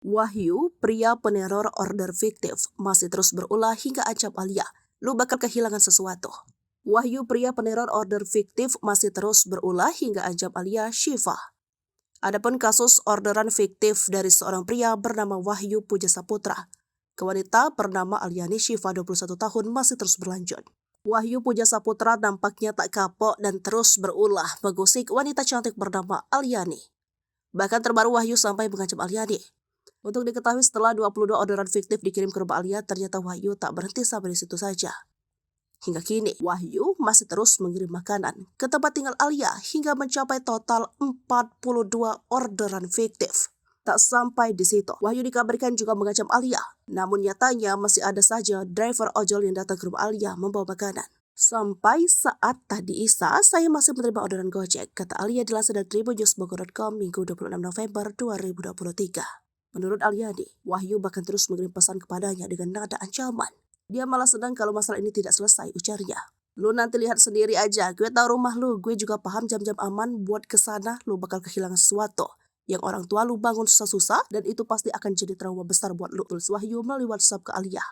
Wahyu, pria peneror order fiktif, masih terus berulah hingga ancam Alia. Lu bakal kehilangan sesuatu. Wahyu, pria peneror order fiktif, masih terus berulah hingga ancam Alia Syifa. Adapun kasus orderan fiktif dari seorang pria bernama Wahyu Pujasaputra ke wanita bernama Aliani Syifa 21 tahun masih terus berlanjut. Wahyu Pujasaputra nampaknya tak kapok dan terus berulah mengusik wanita cantik bernama Aliani. Bahkan terbaru Wahyu sampai mengancam Aliani. Untuk diketahui setelah 22 orderan fiktif dikirim ke rumah Alia, ternyata Wahyu tak berhenti sampai di situ saja. Hingga kini, Wahyu masih terus mengirim makanan ke tempat tinggal Alia hingga mencapai total 42 orderan fiktif. Tak sampai di situ, Wahyu dikabarkan juga mengancam Alia. Namun nyatanya masih ada saja driver ojol yang datang ke rumah Alia membawa makanan. Sampai saat tadi Isa, saya masih menerima orderan Gojek, kata Alia dilansir dari tribunnews.bogor.com Minggu 26 November 2023. Menurut Aliani, Wahyu bahkan terus mengirim pesan kepadanya dengan nada ancaman. Dia malah senang kalau masalah ini tidak selesai, ujarnya. Lu nanti lihat sendiri aja, gue tahu rumah lu, gue juga paham jam-jam aman buat kesana, lu bakal kehilangan sesuatu. Yang orang tua lu bangun susah-susah, dan itu pasti akan jadi trauma besar buat lu, tulis Wahyu melalui WhatsApp ke Alia.